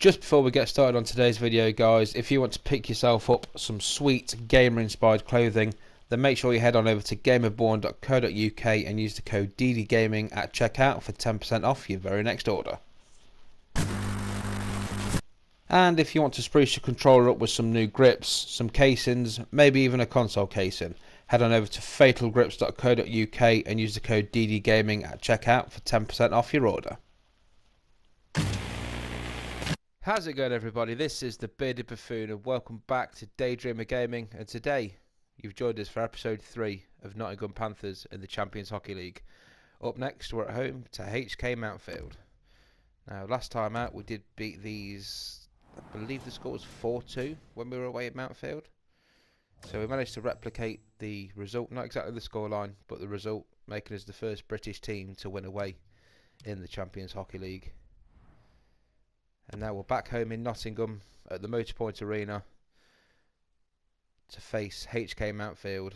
Just before we get started on today's video, guys, if you want to pick yourself up some sweet gamer inspired clothing, then make sure you head on over to gamerborn.co.uk and use the code DDGaming at checkout for 10% off your very next order. And if you want to spruce your controller up with some new grips, some casings, maybe even a console casing, head on over to fatalgrips.co.uk and use the code DDGaming at checkout for 10% off your order. How's it going, everybody? This is the Bearded Buffoon and welcome back to Daydreamer Gaming, and today you've joined us for episode 3 of Nottingham Panthers in the Champions Hockey League. Up next we're at home to HK Mountfield. Now last time out we did beat these, I believe the score was 4-2 when we were away at Mountfield. So we managed to replicate the result, not exactly the scoreline, but the result, making us the first British team to win away in the Champions Hockey League. And now we're back home in Nottingham at the Motorpoint Arena to face HK Mountfield.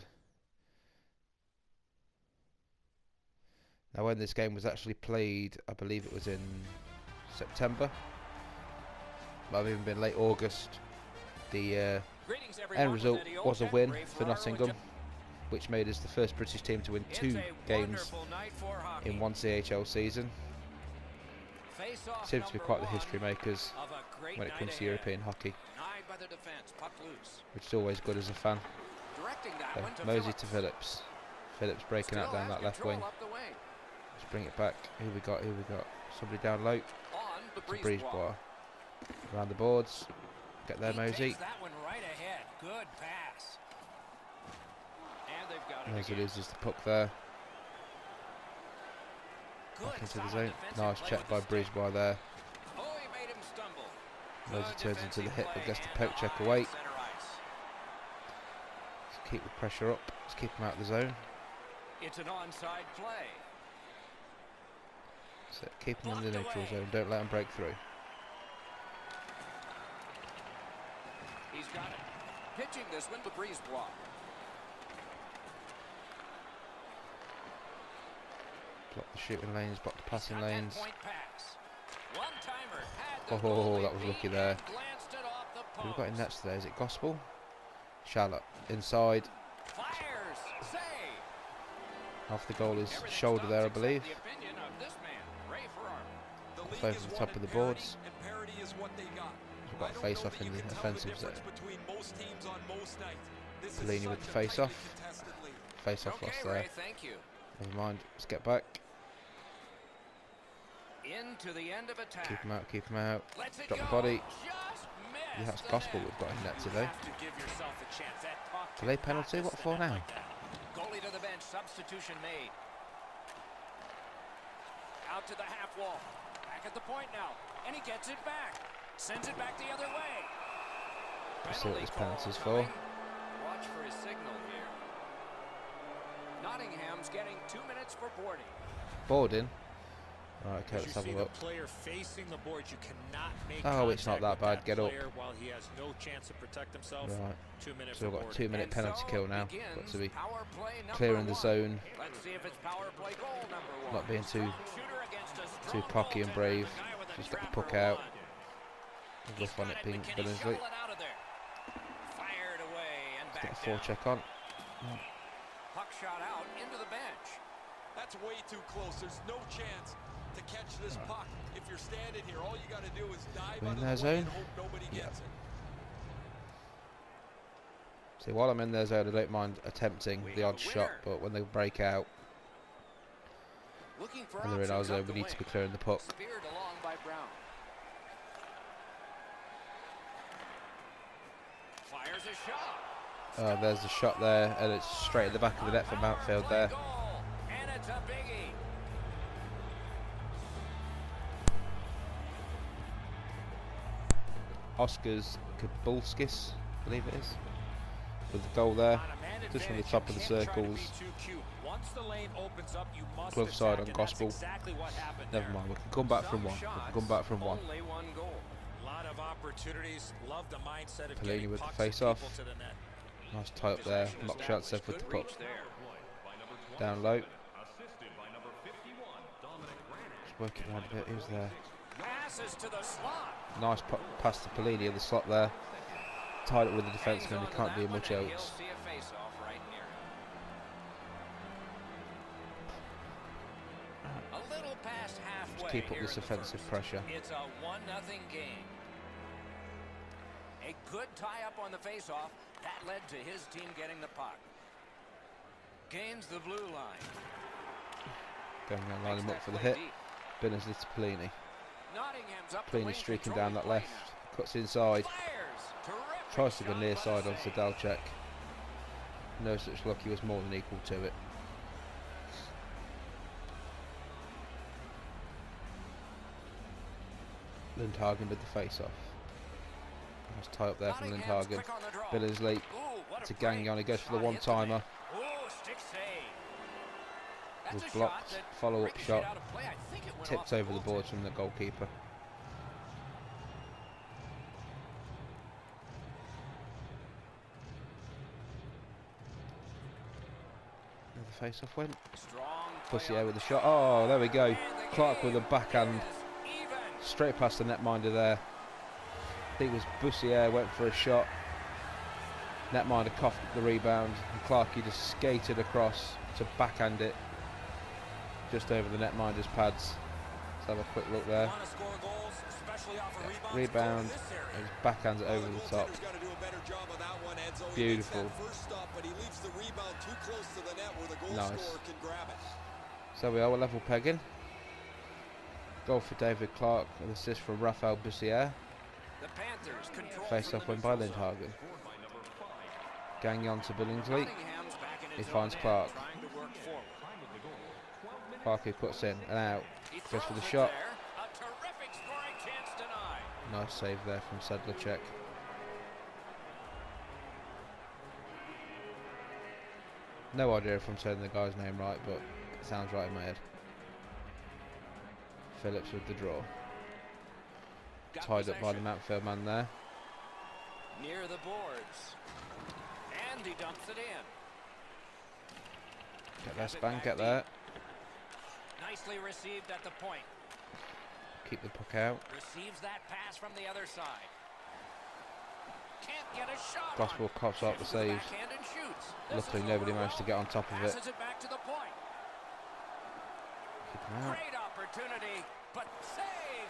Now when this game was actually played, I believe it was in September. Might have even been late August. The end result was a win for Nottingham, which made us the first British team to win 2 games in one CHL season. Seems to be quite the history makers when it comes to European hockey, which is always good as a fan. So, Mosey to Phillips. Phillips breaking out down that left wing. Let's bring it back. Who we got? Somebody down low. To Breezebois. Around the boards. Get there, Mosey. Mosey loses the puck there. Back into the zone. Nice check by Breezebois there. Mosey turns into the hit but gets the poke check away. Let's keep the pressure up. Let's keep him out of the zone. It's an onside play. So keep him in the neutral zone. Don't let him break through. He's got it. Pitching this one to Breezebois. Block the shooting lanes, block the passing lanes. Oh, that was lucky there. Who we got in nets today? Is it Gospel? Charlotte inside. Off the goalie's shoulder there, I believe. Off over the top of the boards. We've got a face off in the offensive zone. Pelini with the face off. Face off lost there. Never mind, let's get back. Into the end of attack. Keep him out. Drop the body. Yeah, that's Gospel we've got in net today. Delay penalty, what for now? Goalie to the bench, substitution made. Out to the half wall. Back at the point now. And he gets it back. Sends it back the other way. Let's see what this penalty's for. Watch for his signal here. Nottingham's getting 2 minutes for boarding. Boarding? Right, okay, let's have a look. Oh, it's not that bad. Get up. Right. So we've got a 2-minute penalty kill now. Got to be clearing the zone. Not being too cocky and brave. Just got the puck out. Whiff on it, Billingsley. Let's get a forecheck on. Puck shot out into the bench. That's way too close. There's no chance to catch this puck. If you're standing here, all you got to do is dive in out their of the way zone. and hope nobody gets it. See, while I'm in their zone, I don't mind attempting the odd shot, but when they break out and they're in our zone, we need to be clearing the puck. Speared along by Brown. Fires a shot. There's the shot there, and it's straight at the back of the net for Mountfield there. And it's a biggie. Oscars Kabulskis, I believe it is, with the goal there, just from the top of the circles. Glove side on Gospel. Never mind, we can come back from one. Pelini with the face off. Nice tie up there. Mokshantsev with the puck. Down low. Just working around a bit. Who's there? Passes to the slot. Nice pass to Pelini in the slot there. Tied it with the defenseman, he can't do much else. He'll see a face-off right near him. A little past halfway. Just keep up this offensive pressure. It's a 1-0 game. A good tie-up on the face-off. That led to his team getting the puck. Gains the blue line. Going around, line him up for the hit. Binners it to Pelini. Pelini streaking down that left. Cuts inside. Tries to go near side onto Dalchek. No such luck, he was more than equal to it. Lindhagen did the face-off. Nice tie up there from Lindhagen. Billingsley to Gagnon, he goes for the one-timer. Was blocked, follow-up shot. Tipped over the boards from the goalkeeper. The face-off went. Bussier with the shot. Oh, there we go. Clark with a backhand. Straight past the netminder there. I think it was Bussier went for a shot. Netminder coughed up the rebound. And Clarkey just skated across to backhand it. Just over the netminder's pads. Let's have a quick look there. Yeah, rebound. And backhands it over the top. Beautiful. Nice. So we are level pegging. Goal for David Clark, an assist from Raphael Bussier. Face off win by Lindhagen. Gagnon to Billingsley. He finds Clark. Clark who cuts in and out. Goes for the shot. Nice save there from Sedlacek. No idea if I'm saying the guy's name right, but it sounds right in my head. Phillips with the draw. Tied up by the Mountfield man there. Near the boards. And he dumps it in. Get there, Span, get there. Nicely received at the point. Keep the puck out. Receives that pass from the other side. Can't get a shot. Gospel coughs out the saves. Luckily nobody managed to get on top of it. Passes it back to the point. Keep him out. Great opportunity, but save.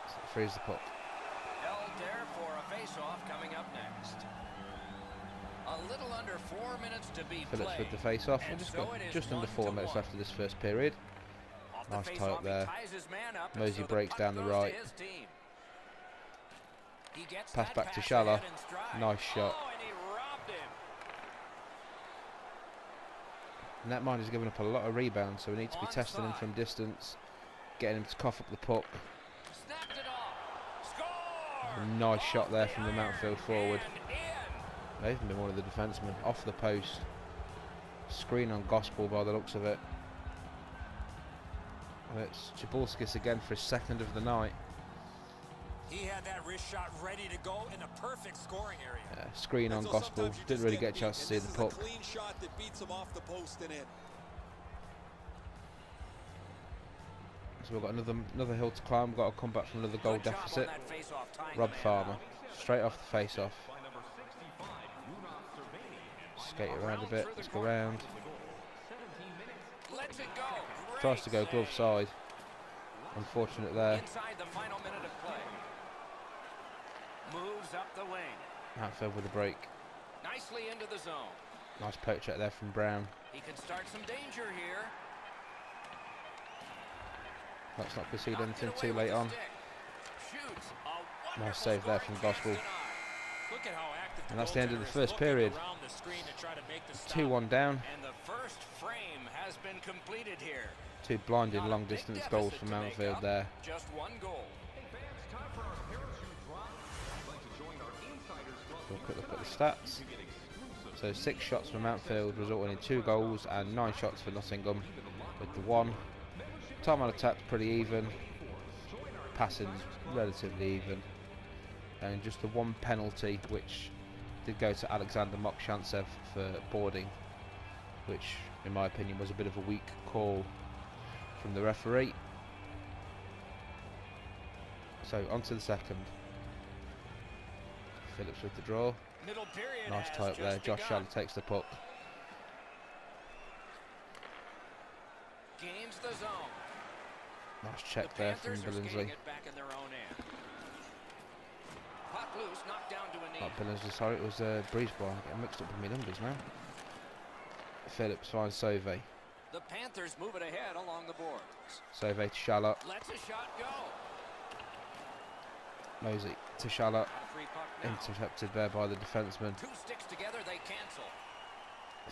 So it frees the puck. Held there for a face-off coming up next. A little under 4 minutes to be Phillips played. with the face-off. And We've just so got it is just under 4 minutes 1-1. left of this first period. Off the Nice face tie off, up there. he ties his man up, and Mosey so the breaks puck down the goes right. to his team. He gets Pass that back to pass Shala. ahead in stride. Nice shot. Oh, and he robbed him. Netminder's given up a lot of rebounds, so we need to be testing him Onside. from distance, getting him to cough up the puck. Snapped it off. Score! A nice shot there from the iron Mountfield forward. and in. May even been one of the defensemen. Off the post. Screen on Gospel by the looks of it. And it's Chabalskis again for his second of the night. He had that wrist shot ready to go in a perfect scoring area. Screen on So Gospel. sometimes you Didn't just really get get a chance to beat, see and the this puck. is a clean shot that beats him off the post and in. So we've got another hill to climb. We've got to come back from another goal Good job on deficit. that face-off, tying Rob the man Farmer. up. Straight off the face-off. Skate around a bit. Let's go round. Lets it go. Tries to go Great glove save. side. Unfortunate there. Inside the final minute of play. Moves up the wing. Mountfield with a break. Nicely into the zone. Nice poke check there from Brown. He can start some danger here. Let's not concede Knocked anything it away too with late the on. stick. Shoots a Nice wonderful save there scoring from Gospel. chance tonight. Look at how active And that's the end of the goaltender is first looking period. around the screen to try to make the stop. 2-1 down. And the first frame has been completed here. Two blinding Not a long big distance deficit goals from to make Mountfield up. there. Just one goal. We'll quick look at the stats. So 6 shots from Mountfield resulting in 2 goals and 9 shots for Nottingham with the 1. Time on attack pretty even. Passing relatively even. And just the 1 penalty which did go to Alexander Mokshantsev for boarding, which in my opinion was a bit of a weak call from the referee. So on to the second. Phillips with the draw. Middle period Nice has tie up there. just Josh begun. Shallow takes the puck. Gains the zone. Nice check The there from Panthers are skating Billingsley. it back in their own end. Puck loose, knocked down to a knee. Not Billingsley, sorry, it was Breezeborough. I'm getting mixed up with my numbers now. Phillips finds Sauvé. The Panthers move it ahead along the boards. Sauvé to Shallow. Lets a shot go. Mosey to Shallow. A free puck now. Intercepted there by the defenseman. Two sticks together, they cancel.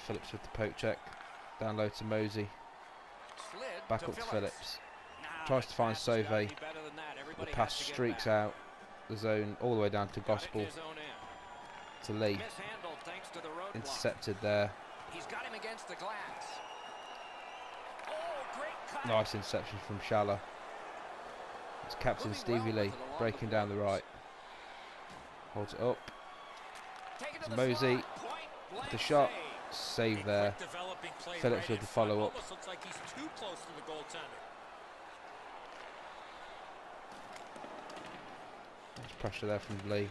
Phillips with the poke check. Down low to Mosey. Slid Back to up to Phillips. Phillips. Nah, Tries that to find pass has gotta Sauvé. be better than that. The Everybody pass has to get streaks back. out the zone all the way down to Got it in Gospel his own end. to Lee. Mishandled thanks to the roadblock. Intercepted there. He's got him against the glass. Oh, great cut. Nice interception from Shallow. It's captain Moving Stevie well Lee with it along breaking the down the boards. right. Holds it up. Take it to to the Mosey. slot. Point blank The shot. save. Save there. Developing play Phillips right with in the front. follow-up. Almost looks like he's too close to the goaltender. There's pressure there from Lee.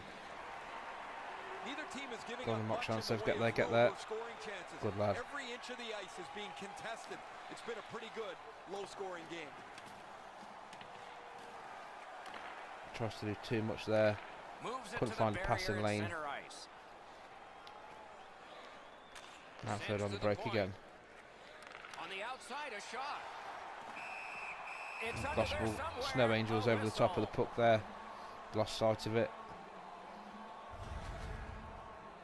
Neither team is giving Go on, up mock much chance, in the get way there, of get goal there. or scoring chances. Good lad. Every inch of the ice is being contested. It's been a pretty good low-scoring game. Tries to do too much there. Moves it Couldn't to find the a passing barrier lane. at center ice. Mountfield Sends on to the break point. again. On the outside, a shot. It's under Gospel there somewhere. Snow Angels A over the top of the whistle. puck there. Lost sight of it.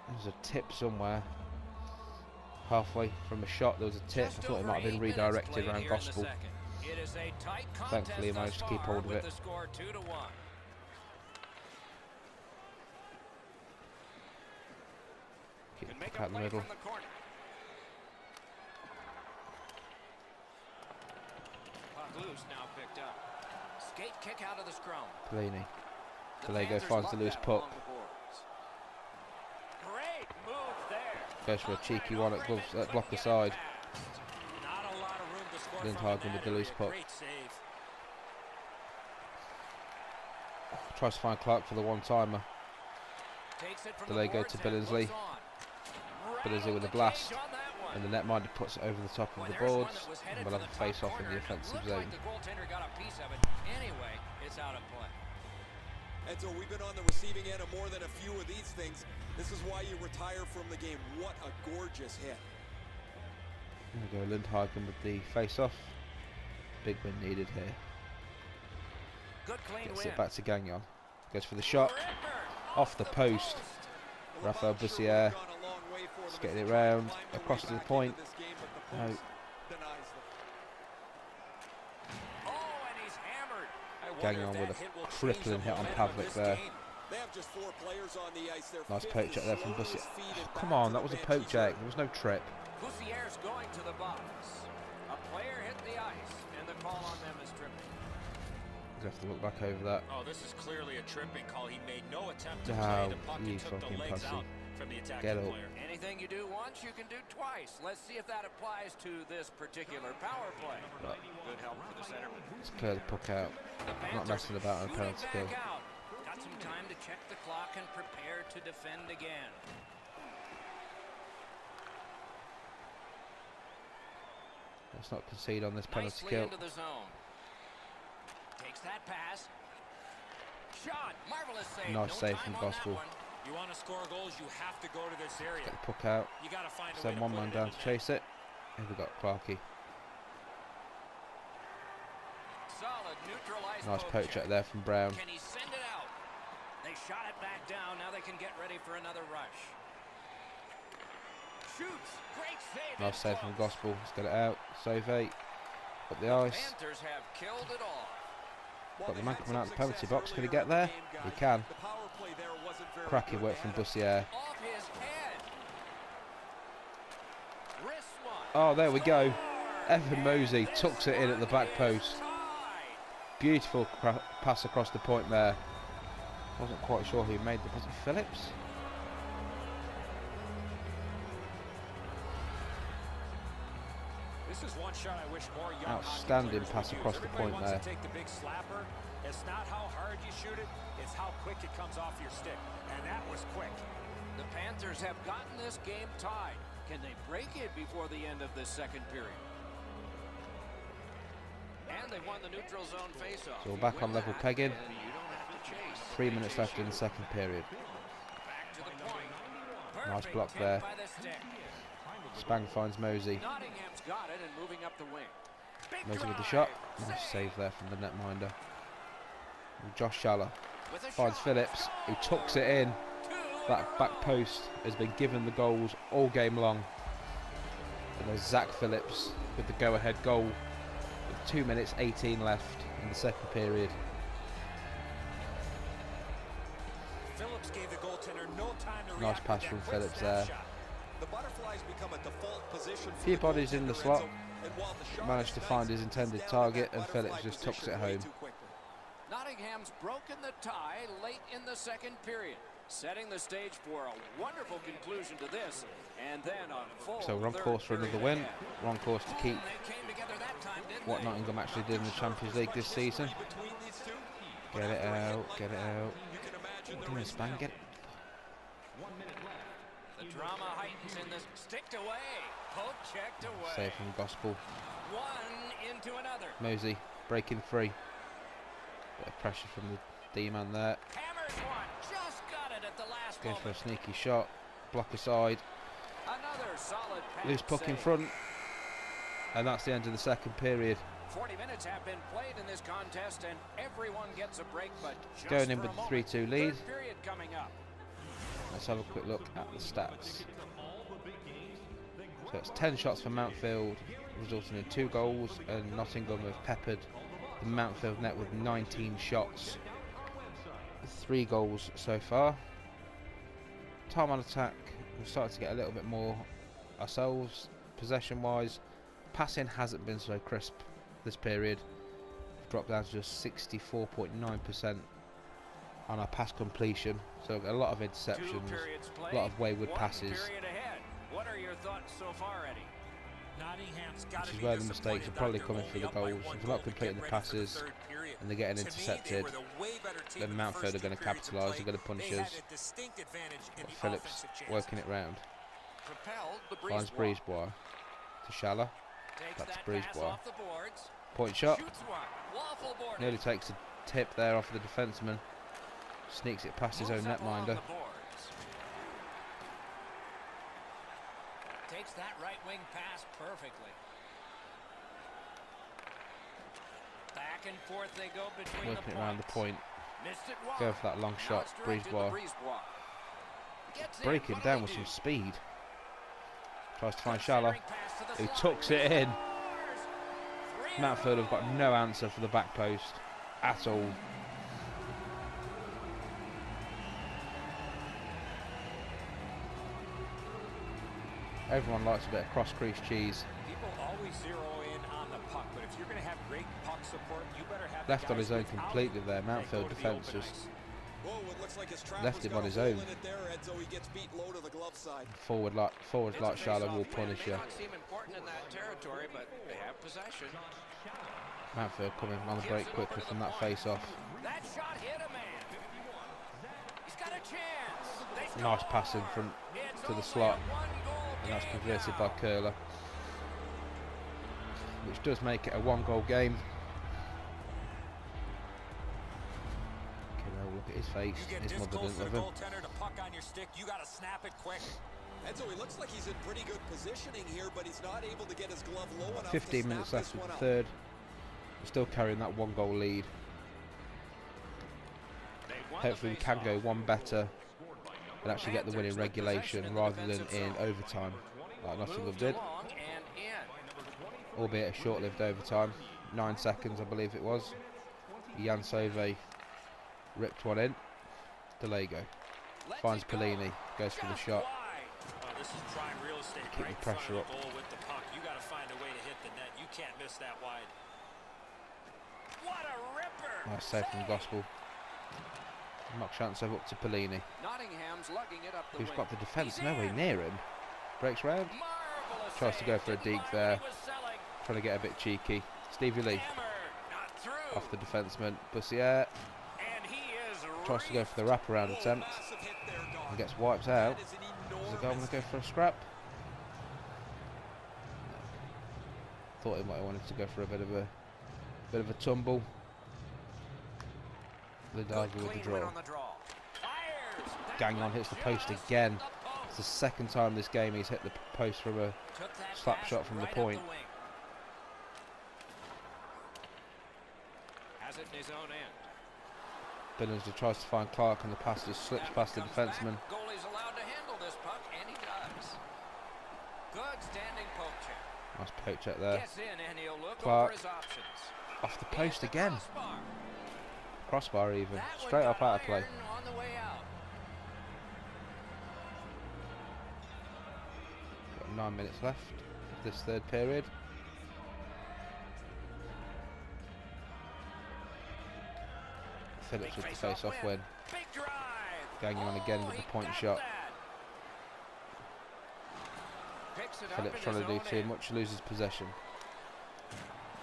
There's a tip somewhere. Halfway from a shot there was a tip. Just I thought it over might have been 8 minutes redirected played around here in the Gospel. second. It is a tight contest Thankfully, he thus managed to keep far hold of with it. the score 2-1. Keep Can the make puck a out in the play middle. from the corner. Puck loose, now picked up. Skate kick out of the scrum. Pelini. The Delego Panthers finds love the loose that puck. along the boards. Great move there. Goes for a cheeky one at gloves, Couldn't blocker get it side. past. Not a lot of room to score Lindhagen from in with that the loose area. puck. Great save. Tries to find Clark for the one-timer. Takes it from Do the they go boards to and Billingsley? looks on. Billingsley with a Rattled the blast. cage on that one. And the netminder puts it over the top Boy, of the there's one boards. that was And headed we'll for have a the top face-off in corner, the and it offensive looked zone. like the goaltender got a piece of it. Anyway, it's out of play. And so we've been on the receiving end of more than a few of these things. This is why you retire from the game. What a gorgeous hit. There we go, Lindhagen with the face-off. Big win needed here. Good clean Gets win. it back to Gagnon. Goes for the shot. Ripper Off the post. Well, Raphael I'm sure Bussiere we've gone a long way for just them getting as it they try and round, climb their across way to the back point. into this game, but the No. post denies them. Oh, and he's hammered. I wonder Gagnon if with that a hit will change crippling the hit on momentum of Pavlik this there. game. They have just 4 players on the ice. Their Nice fifth poke is check there from slowly Bussiere. feeding Come back on, to that the was a bench. poke He's check. There was no trip. Bussier's going to the box. A player hit the ice, and the call on them is tripping. You have to look back over that. Oh, this is clearly a tripping call. He made no attempt to Oh, play the puck you and took the fucking legs pussy. out from the attacking Get up. player. Anything you do once, you can do twice. Let's see if that applies to this particular power play. Right. Good help for the centerman. Let's clear the puck out. The Not Panthers messing about on a shooting penalty kill. back out. Got some time to check the clock and prepare to defend again. Let's not concede on this penalty Nicely kill. into the zone. Takes that pass. Shot. Marvelous save. Nice No save time from on that Gospel. one. You want to score goals, you have to go to this area. Get the puck out. You got to find a way Send to one put man it down in to the net. chase it. Here we got Clarkey. Solid neutralized Nice poke poke check there from Brown. Can he send it out? They shot it back down. Now they can get ready for another rush. Shoots. Great save. Nice in save from close. Gospel. Let's get it out. Sauvé. Up the ice. Panthers have killed it all. Got the man coming out of the penalty box. Can he get there? He can. The power play there wasn't very Cracking good. work They from had a Bussiere. Off his head. Wrist one. Oh, there we go. Score! Evan And Mosey this tucks it in at the back one is post. tied. Beautiful pass across the point there. Wasn't quite sure who made the pass. Phillips? This is one shot I wish more young Outstanding hockey pass players across would the use. Everybody point wants there. to take the big slapper. It's not how hard you shoot it, it's how quick it comes off your stick. And that was quick. The Panthers have gotten this game tied. Can they break it before the end of this second period? And they won the neutral zone faceoff. So we're back on level pegging. And you don't have to chase. 3 minutes left in the second period. Back to the point. Nice Perfect block take there. by the stick. Spang finds Mosey. Nottingham's got it and moving up the wing. Big Mosey with the drive. shot. Nice save there from the netminder. And Josh Schaller With a finds shot. Phillips, who tucks it in. That back post has been given the goals all game long. And there's Zach Phillips with the go-ahead goal with 2 minutes 18 left in the second period. Phillips gave the goaltender no time to Nice react pass with from that quick Phillips there. snapshot. The butterflies become a default position for Few the bodies in the goaltender, slot. Enzo, and while the shot Managed is to nice, find his he's intended down in target, that and Phillips butterfly just tucks position it way home. too quickly. Nottingham's broken the tie late in the second period, setting the stage for a wonderful conclusion to this, and then a full So we're on third course for another period win. ahead. We're on course to keep They came together that time, didn't what they? Nottingham actually did in the Champions League this season. Between these two, but Get it after a hit out, like get it that, out. you can imagine Come there on, is Spang, now. get it. The drama heightens in this. Sticked away. Poke checked away. Save from Gospel. One into another. Mosey breaking free. Bit of pressure from the D-man there. Hammers one. Just got it at the last Goes for a moment. sneaky shot. Block aside. Another solid pass. Loose puck in save. front. And that's the end of the second period. 40 minutes have been played in this contest, and everyone gets a break, but just Going in for with a the moment. 3-2 lead. Third period coming up. Let's have a quick look at the stats. So it's 10 shots for Mountfield, resulting in 2 goals, and Nottingham have peppered the Mountfield net with 19 shots. 3 goals so far. Time on attack, we've started to get a little bit more ourselves, possession-wise. Passing hasn't been so crisp this period. We've dropped down to just 64.9% on our pass completion, so a lot of 2 interceptions, periods a played. lot of wayward 1 passes, period ahead. What are your thoughts so far, Eddie? Nottingham's which gotta is be where the mistakes are disappointed probably that coming they're for the only up by goals. one If we're not goal to completing get the ready for the passes third period. and they're getting To me, they intercepted, were the way better team then in the Mountfield first are going to 2 periods of capitalise, play. they're going to punish They us. had a distinct advantage in the Phillips offensive chances. working it round. Propelled the Finds Breezebois. Breezebois to Schaller. Takes That's that pass Breezebois. off the boards. Point shot. Shoots one. Waffle board. Nearly takes a tip there off of the defenseman. Sneaks it past his own Moves up along netminder. the boards. Takes that right wing pass perfectly. Back and forth they go between Working it the around the points. point. Missed it wide. Go for that long Now shot. it's directed to Breezebois. Breezebois. Gets in. Breaking What do down they with do? some speed. Tries to find Considering Schaller, pass to the who slot. tucks it in. Scores. 3 in a Mountfield have row. got no answer for the back post at all. Everyone likes a bit of cross-crease cheese. People always zero in on the puck, but if you're going to have great puck support, you better have Left the on guys his own without completely there. that go Mountfield to the defence open just ice. Whoa, it looks like his trap left has him got on a his hole own. in it there, Enzo. He gets beat low to the glove side. forwards like It's a Schaller will face-off punish win. you. May not seem important in that territory, but they have possession. Mountfield coming on the break quickly from that face-off. That shot hit a man. He's got a chance. They Nice score. pass in front It's to the only slot, a one-goal and that's game converted now. by Curler, which does make it a 1-goal game. Okay, look at his face. You get His this mother close didn't to love the him. goaltender, the puck on your stick, you got to snap it quick. Enzo, he looks like he's in pretty good positioning here, but he's not able to get his glove low enough 15 to minutes snap left this with the one out. third. We're still carrying that 1-goal lead. They won the Hopefully we can go face-off. one better and actually get the win in Panthers with regulation possession in the rather than defensive in zone. overtime like Nottingham Moved did, along and in. albeit a short-lived overtime. 9 seconds I believe it was. Jan Sove ripped one in. Delego Lets finds it go. Pellini, goes for the Just shot. wide. This is prime real estate Keep right the in front pressure of up. the goal with the puck. You got to find a way to hit the net. You can't miss that wide. What a ripper. Nice save from Gospel. Knock Shantsev up to Pellini, Nottingham's lugging it up the who's wing. got the defence He's nowhere in. near him. Breaks round. Marvelous Tries to go save. for a Didn't deke mind there. what he was selling. trying to get a bit cheeky. Stevie Lee Hammer, not through. off the defenseman. Bussier And he is tries to go for the wraparound attempt Massive hit there, Doc. and gets wiped out. That is an Does the guy want enormous to go for a scrap? Thought he might have wanted to go for a bit of a tumble. Lidardi with the clean win draw. on the draw. Fires. That Gagnon one hits the post just again. hit the post. It's the second time this game he's hit the post from a Took that slap pass shot from the right up point. wing. Has it in his own end. Billingsley tries to find Clark and the pass just slips Now past the comes back. defenseman. Goalie's allowed to handle this puck, and he does. Good standing poke check. Nice poke check there. Gets in, and he'll look Clark. over his options. Off the Hit post the again. crossbar. Crossbar even. That one Straight got up out of play. iron on the way out. Got 9 minutes left of this third period. Phillips with the face-off win. Big drive. Gagnon again with he the point got shot. that. Picks it up Phillips in trying his to do own too end. much, loses possession.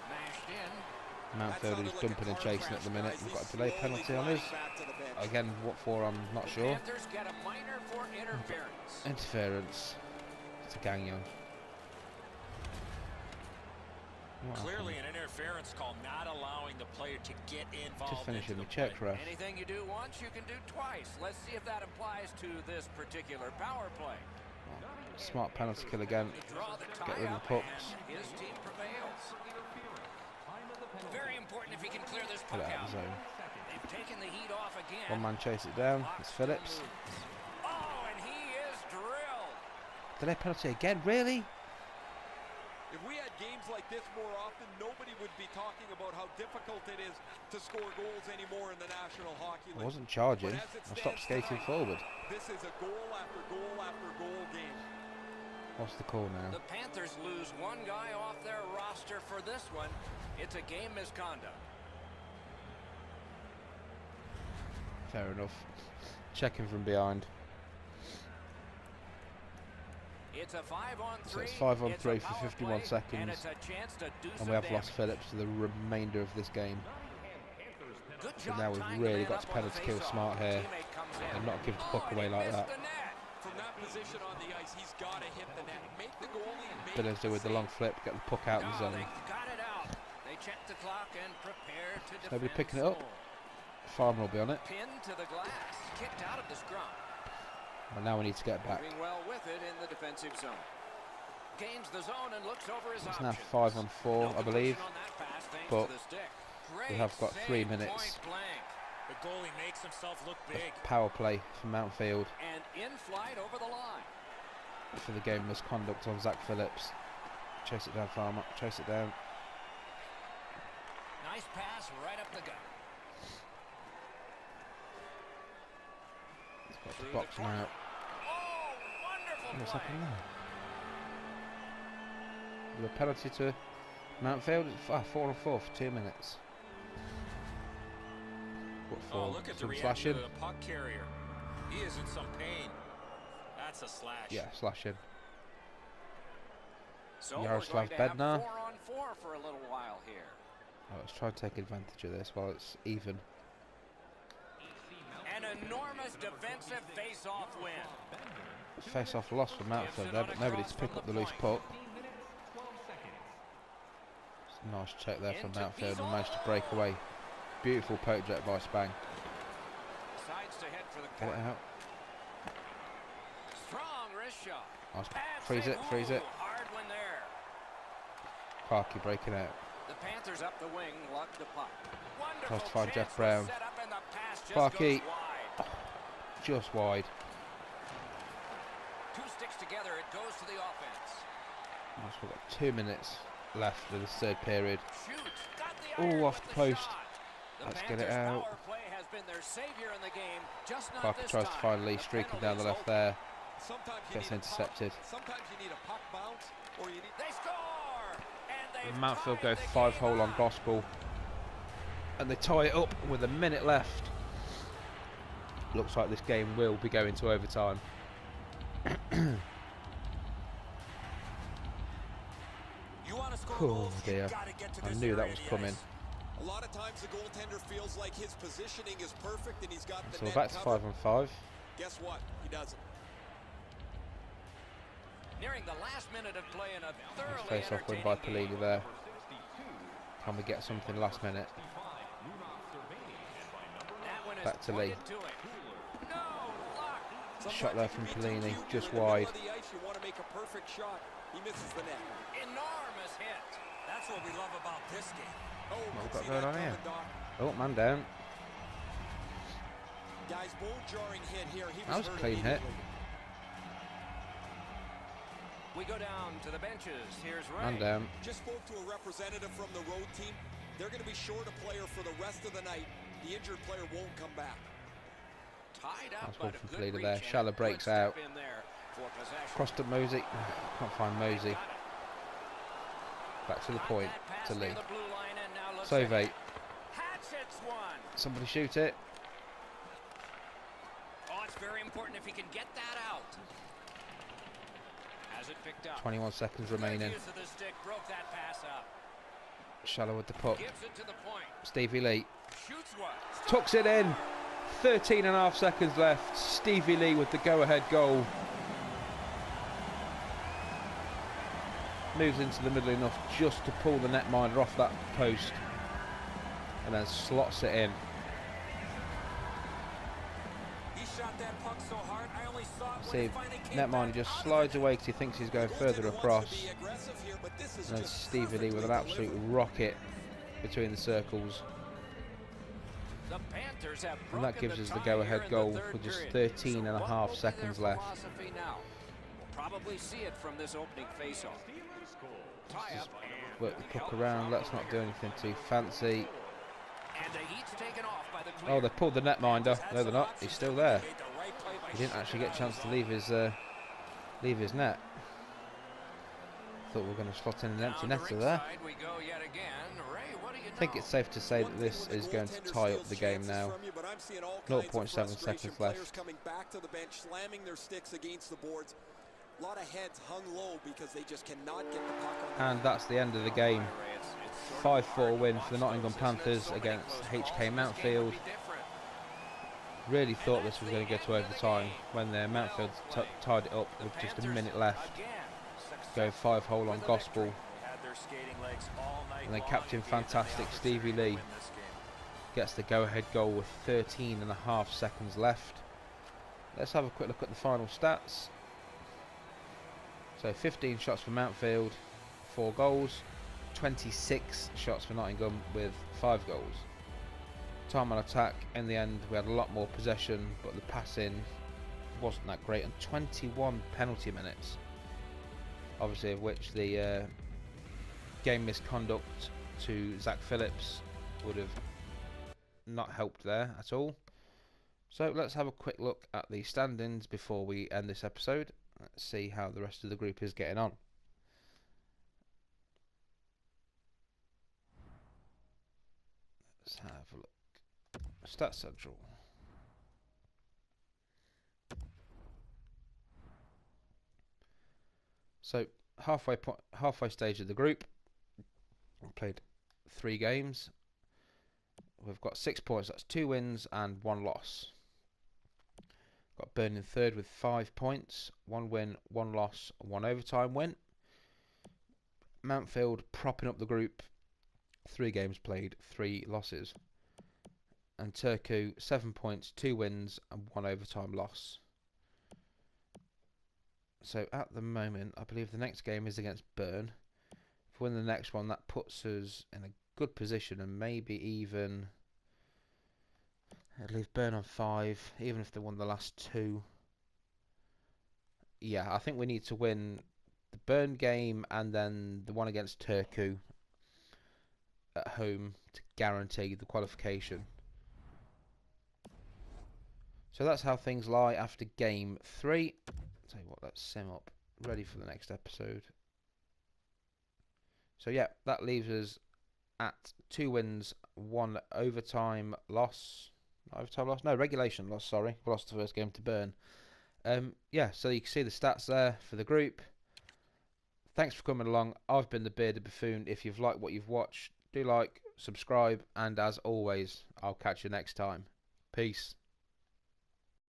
Mashed in. Mountfield is dumping and chasing at the minute. We've got a delay penalty on us. Again, what for? I'm not The sure. Panthers get a minor for interference. Interference. It's a Gagnon. What Clearly happened? an interference call, not allowing the player to get involved. Just finishing into the play. check, ref. Anything you do once, you can do twice. Let's see if that applies to this particular power play. Smart penalty kill again. They draw the Get rid of tie-up, the pucks. and his team prevails. Very important if he can clear this Put puck it out out. of the zone. They've taken the heat off again. One man chase it down. It's Phillips. Oh, and he is drilled. Delay penalty again. Really? If we had games like this more often, nobody would be talking about how difficult it is to score goals anymore in the National Hockey I League. wasn't charging. But as it I stopped stands skating tonight, forward. This is a goal after goal after goal game. What's the call now? The Panthers lose one guy off their roster for this one. It's a game misconduct. Fair enough. Checking from behind. It's a 5-on-3. So it's 5-on-3 It's a for power 51 play, and seconds. it's a chance to do And some we have damage. lost Phillips for the remainder of this game. Good So job now we've tying the really man got to up on the penalty kill face-off. smart here Teammate comes in. and not give the puck Oh, away and he like missed that. the net. From that position on the ice, he's got to hit the net. Make the goalie make Billingsley with the save. long flip, get the puck out of the Oh, zone. they got it out. They check the clock and prepare to defend. Nobody picking it up. zone. Farmer will be on it. Pinned to the glass. Kicked out of the scrum. And now we need to get back. Moving well with it in the defensive zone. Gains the zone and looks over his It's now options. 5-on-4, I No believe. conversion on that pass, thanks But to the stick. we Great have got 3 save, minutes. point blank. The goalie makes himself look big. Power play from Mountfield And in flight over the line. for the game misconduct on Zach Phillips. Chase it down, Farmer. Chase it down. Nice pass right up the gut. Got Through the the box corner. now. Oh, wonderful What's play. happening there? With a penalty to Mountfield. It's 4-on-4 for 2 minutes. What for? Oh, look at the Some reaction slashing? of the puck carrier. He is in some pain. That's a slash. Yeah, slashing. So we're Yaroslav going to have Bednar. 4-on-4 for a little while here. Oh, let's try and take advantage of this while it's even. An enormous defensive face-off win. Face-off loss for Mountfield there, but nobody to pick up the loose puck. It's a nice check there from Into Mountfield and Beazle. managed to break away. Beautiful poke jet by Spang. Sides to head for the Get it corner. out. Strong wrist shot. Nice. Bad Freeze save. it, freeze it. Ooh, hard one there. Clarkey breaking out. The Panthers up the wing, luck the puck. Wonderful Tries to find chance Jeff Brown. set up and the pass just Clarkey. goes wide. Just wide. Two sticks together, it goes to the offense. Nice, we've got 2 minutes left of this third period. Shoots, got the Ooh, iron off with the post. shot. The Let's get it Panthers' out. Power play has been their savior in the game, just not Clarkey this tries to time. find Lee The streaking down the penalty's left there. Sometimes you Gets need intercepted. A puck, sometimes you need a puck bounce, or you need. They score! And they Mountfield go 5-hole on Gospel. And they tie it up with a minute left. Looks like this game will be going to overtime. You want to score Oh dear, I knew that was coming. A lot of times the goaltender feels like his positioning is perfect and he's got the So we're net back to covered. 5-on-5. Guess what? He doesn't. Nearing the last minute of play in a thoroughly Face off win by entertaining game. Pelini there. Can we get something last minute? That one is Back to Lee. pointed to it. No luck. Shot there from Sometimes Pelini, you can be too just cute in the middle wide. of the ice. You want to make a perfect shot. He misses the net. Enormous hit. That's what we love about this game. Oh, What we can got see going that on here? coming, Doc. Oh, man down. Guys, bone-jarring hit here. He That was a hurt clean hit. immediately. We go down to the benches. Here's Ray. Man down. Just spoke to a representative from the road team. They're going to be short a player for the rest of the night. The injured player won't come back. Tied up, That's but one a from good Pelini reach there. and a Shallow good breaks step out. in there for possession. Cross to Mosey. Can't find Mosey. Got it. Back to the Got point. that pass To near Lee. the blue line and now looks Sove. ahead. Hatchets one. Somebody shoot it. Oh, it's very important if he can get that out. Has it picked up. 21 seconds Good remaining. use of the stick, broke that pass up. Shallow with the puck. Gives it to the point. Stevie Lee Shoots one. tucks it in. 13.5 seconds left. Stevie Lee with the go-ahead goal. Moves into the middle enough just to pull the netminder off that post. And then slots it in. He shot that puck so hard, I only saw it when See, it finally came netminder back just out of slides the net. away because he thinks he's going The further goaltender wants across. to be aggressive here, but this is And then just Stevie Lee with an perfectly absolute delivered. rocket between the circles. The Panthers have And that broken gives us the tie go-ahead here in goal the third with just period. 13 and a So what half will be seconds their left. philosophy now? We'll probably see it from this opening face-off. Tie up. Work the puck around. Let's not do anything too fancy. And the heat's taken off by the clear. Oh, they pulled the netminder. No, they're not. He's still there. He didn't actually get a chance to leave his net. Thought we were going to slot in an empty Down the netter rink there. side we go yet again. Ray, what do you I think know? it's safe to say One that thing this when the is going to goaltender tie up steals the game chances now. from you, but I'm seeing all 0.7 kinds of frustration, seconds players left. coming back to the bench, slamming their sticks against the boards. A lot of heads hung low because they just cannot get the puck on the And that's the end of the game. Ray, it's sort of 5-4 hard to win watch for the Nottingham those, isn't it? Panthers So many against close HK calls. This game Mountfield. would be different. Really thought this was going to go to overtime when Mountfield tied it up The with just a Panthers minute left. again Go 5-hole on with a gospel. victory. Had their skating legs all night And then long Captain and gave them the Fantastic Stevie opportunity to Lee win this game. gets the go-ahead goal with 13 and a half seconds left. Let's have a quick look at the final stats. So 15 shots for Mountfield, 4 goals. 26 shots for Nottingham with 5 goals. Time on attack, in the end we had a lot more possession, but the passing wasn't that great, and 21 penalty minutes, obviously of which the game misconduct to Zach Phillips would have not helped there at all. So let's have a quick look at the standings before we end this episode. Let's see how the rest of the group is getting on. Let's have a look. Stats Central. So halfway stage of the group. We've played 3 games. We've got 6 points. That's 2 wins and 1 loss. Got Burn in third with 5 points, 1 win, 1 loss, 1 overtime win. Mountfield propping up the group, 3 games played, 3 losses. And Turku 7 points, 2 wins and 1 overtime loss. So at the moment, I believe the next game is against Burn. If we win the next one, that puts us in a good position and maybe even it'll leave Burn on 5, even if they won the last 2. Yeah, I think we need to win the Burn game and then the one against Turku at home to guarantee the qualification. So that's how things lie after game 3. Tell you what, let's sim up, ready for the next episode. So yeah, that leaves us at 2 wins, 1 overtime loss. Not overtime loss? No, regulation loss, sorry. We lost the first game to Burn. Yeah, so you can see the stats there for the group. Thanks for coming along. I've been the Bearded Buffoon. If you've liked what you've watched, do like, subscribe, and as always, I'll catch you next time. Peace.